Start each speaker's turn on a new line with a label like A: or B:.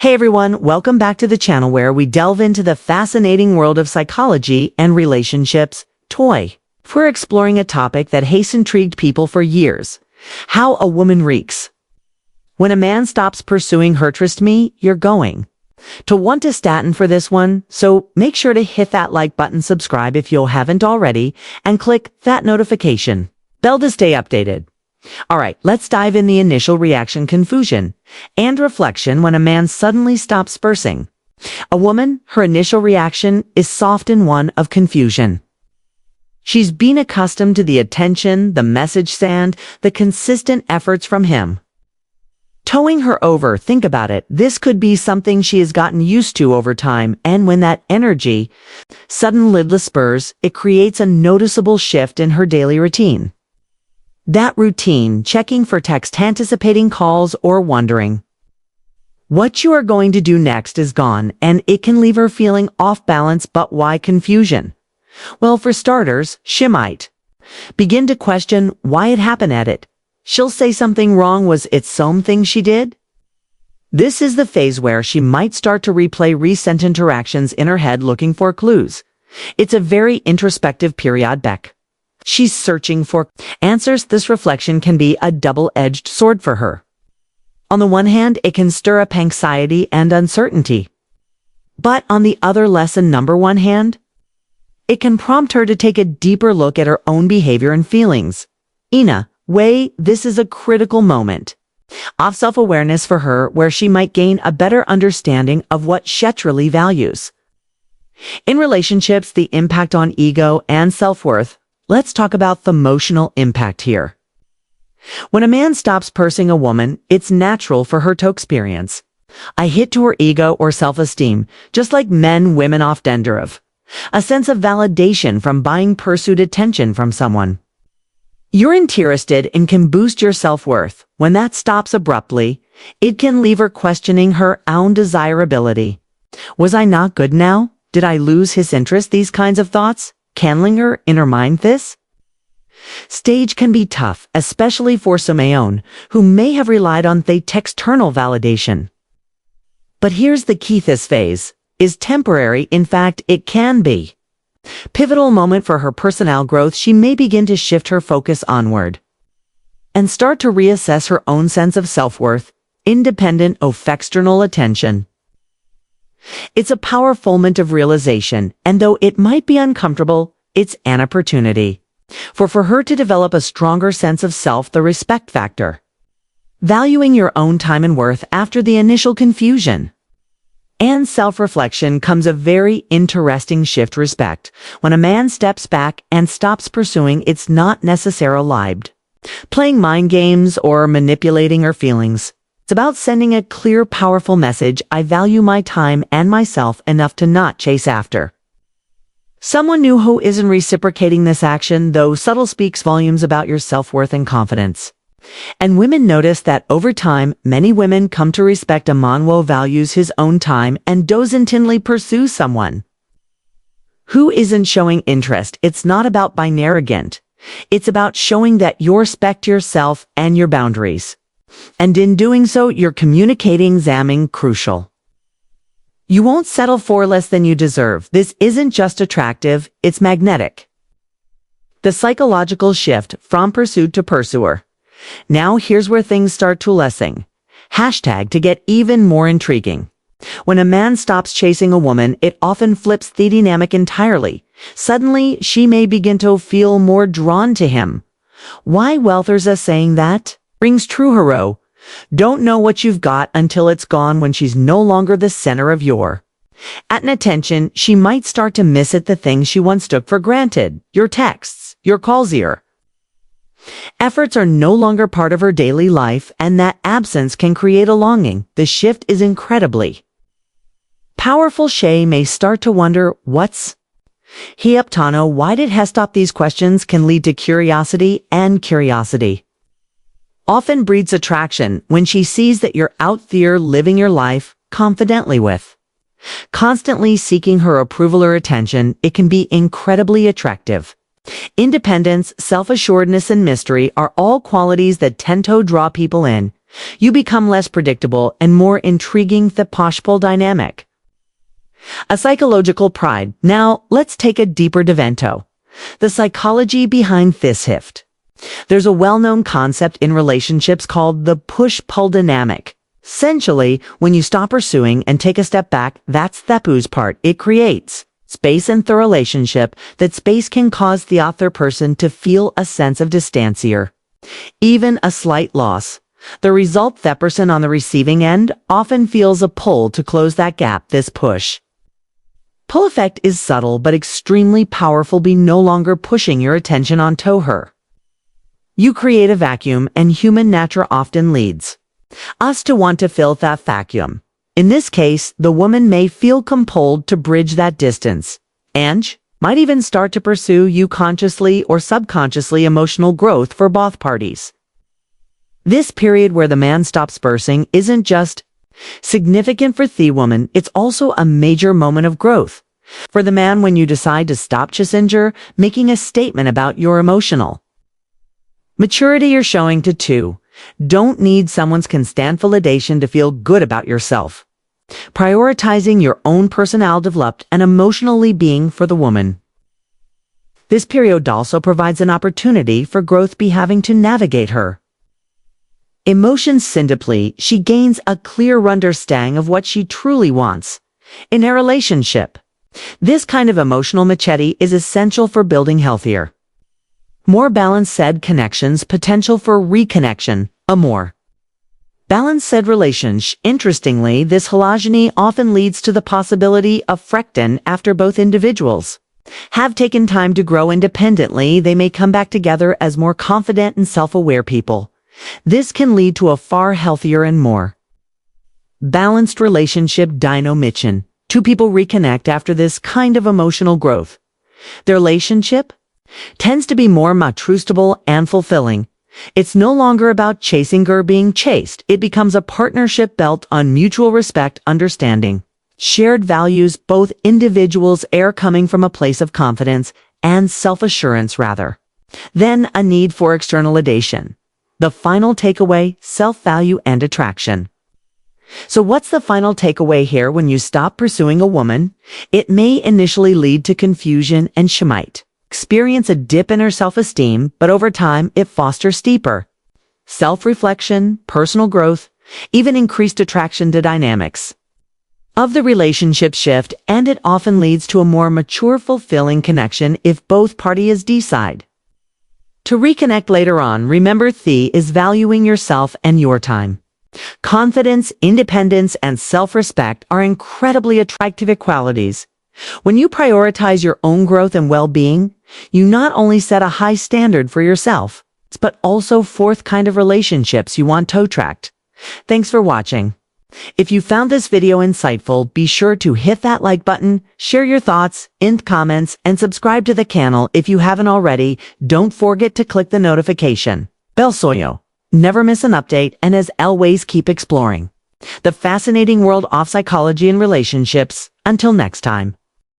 A: Hey everyone, welcome back to the channel where we delve into the fascinating world of psychology and relationships, toy. We're exploring a topic that has intrigued people for years. How a woman reeks. When a man stops pursuing her, trust me, you're going to want to statin for this one, so make sure to hit that like button, subscribe if you haven't already, and click that notification bell to stay updated. Alright, let's dive in the initial reaction, confusion, and reflection when a man suddenly stops pursing. A woman, her initial reaction is often one of confusion. She's been accustomed to the attention, the message send, the consistent efforts from him. Towing her over, think about it, this could be something she has gotten used to over time, and when that energy, sudden lidless spurs, it creates a noticeable shift in her daily routine. That routine, checking for text, anticipating calls, or wondering what you are going to do next is gone, and it can leave her feeling off balance. But why confusion? Well, for starters, she might begin to question why it happened at it. She'll say something wrong. Was it something she did? This is the phase where she might start to replay recent interactions in her head looking for clues. It's a very introspective period, Beck. She's searching for answers. This reflection can be a double-edged sword for her. On the one hand, it can stir up anxiety and uncertainty. But on the other, lesson number one hand, it can prompt her to take a deeper look at her own behavior and feelings. In a way, this is a critical moment of self-awareness for her, where she might gain a better understanding of what she truly values. In relationships, the impact on ego and self-worth. Let's talk about the emotional impact here. When a man stops pursing a woman, it's natural for her to experience a hit to her ego or self-esteem, just like women often deserve. A sense of validation from buying pursued attention from someone you're interested in can boost your self-worth. When that stops abruptly, it can leave her questioning her own desirability. Was I not good now? Did I lose his interest? These kinds of thoughts can linger in her mind. This stage can be tough, especially for some who may have relied on the external validation. But here's the key: this phase is temporary. In fact, it can be pivotal moment for her personal growth. She may begin to shift her focus onward and start to reassess her own sense of self-worth, independent of external attention. It's a powerful moment of realization, and though it might be uncomfortable, it's an opportunity for her to develop a stronger sense of self, the respect factor. Valuing your own time and worth after the initial confusion and self-reflection comes a very interesting shift. Respect. When a man steps back and stops pursuing, it's not necessarily playing mind games or manipulating her feelings. It's about sending a clear, powerful message: I value my time and myself enough to not chase after someone new who isn't reciprocating. This action, though subtle, speaks volumes about your self-worth and confidence. And women notice that over time, many women come to respect a man who values his own time and doesn't intently pursue someone who isn't showing interest. It's not about being arrogant. It's about showing that you respect yourself and your boundaries. And in doing so, you're communicating something crucial. You won't settle for less than you deserve. This isn't just attractive, it's magnetic. The psychological shift from pursued to pursuer. Now here's where things start to lessen. Hashtag to get even more intriguing. When a man stops chasing a woman, it often flips the dynamic entirely. Suddenly, she may begin to feel more drawn to him. Why? Well, there's a saying that rings true: hero. Don't know what you've got until it's gone. When she's no longer the center of your attention, she might start to miss it, the things she once took for granted. Your texts, your calls, your efforts are no longer part of her daily life, and that absence can create a longing. The shift is incredibly powerful. She may start to wonder, what's he up to now? Why did he stop? These questions can lead to curiosity, and curiosity often breeds attraction. When she sees that you're out there living your life confidently with constantly seeking her approval or attention, it can be incredibly attractive. Independence, self-assuredness, and mystery are all qualities that tend to draw people in. You become less predictable and more intriguing the push-pull dynamic. A psychological pride. Now, let's take a deeper dive. The psychology behind this shift. There's a well-known concept in relationships called the push-pull dynamic. Essentially, when you stop pursuing and take a step back, that's the push part. It creates space in the relationship. That space can cause the other person to feel a sense of distance here. Even a slight loss. The result, that person on the receiving end often feels a pull to close that gap, this push. Pull effect is subtle but extremely powerful. Be no longer pushing your attention onto her. You create a vacuum, and human nature often leads us to want to fill that vacuum. In this case, the woman may feel compelled to bridge that distance, and might even start to pursue you consciously or subconsciously. Emotional growth for both parties. This period where the man stops pursuing isn't just significant for the woman, it's also a major moment of growth. For the man, when you decide to stop chasing, making a statement about your emotional maturity. You're showing to two. Don't need someone's constant validation to feel good about yourself. Prioritizing your own personal development and emotionally being for the woman. This period also provides an opportunity for growth. Be having to navigate her emotions simply. She gains a clear understanding of what she truly wants in a relationship. This kind of emotional maturity is essential for building healthier, more balanced said connections. Potential for reconnection. A more balanced said relationship. Interestingly, this halogeny often leads to the possibility of friction after both individuals have taken time to grow independently. They may come back together as more confident and self-aware people. This can lead to a far healthier and more balanced relationship dynamic. Two people reconnect after this kind of emotional growth. Their relationship tends to be more trustable and fulfilling. It's no longer about chasing or being chased. It becomes a partnership built on mutual respect, understanding, shared values. Both individuals are coming from a place of confidence and self-assurance rather than a need for external validation. The final takeaway, self-value and attraction. So what's the final takeaway here? When you stop pursuing a woman, it may initially lead to confusion, and she might experience a dip in her self-esteem, but over time it fosters deeper self-reflection, personal growth, even increased attraction to dynamics of the relationship shift, and it often leads to a more mature, fulfilling connection if both parties decide to reconnect later on. Remember, is valuing yourself and your time. Confidence, independence, and self-respect are incredibly attractive qualities. When you prioritize your own growth and well-being, you not only set a high standard for yourself, but also for the kind of relationships you want to attract. Thanks for watching. If you found this video insightful, be sure to hit that like button, share your thoughts in the comments, and subscribe to the channel if you haven't already. Don't forget to click the notification bell so you never miss an update, and as always, keep exploring the fascinating world of psychology and relationships. Until next time.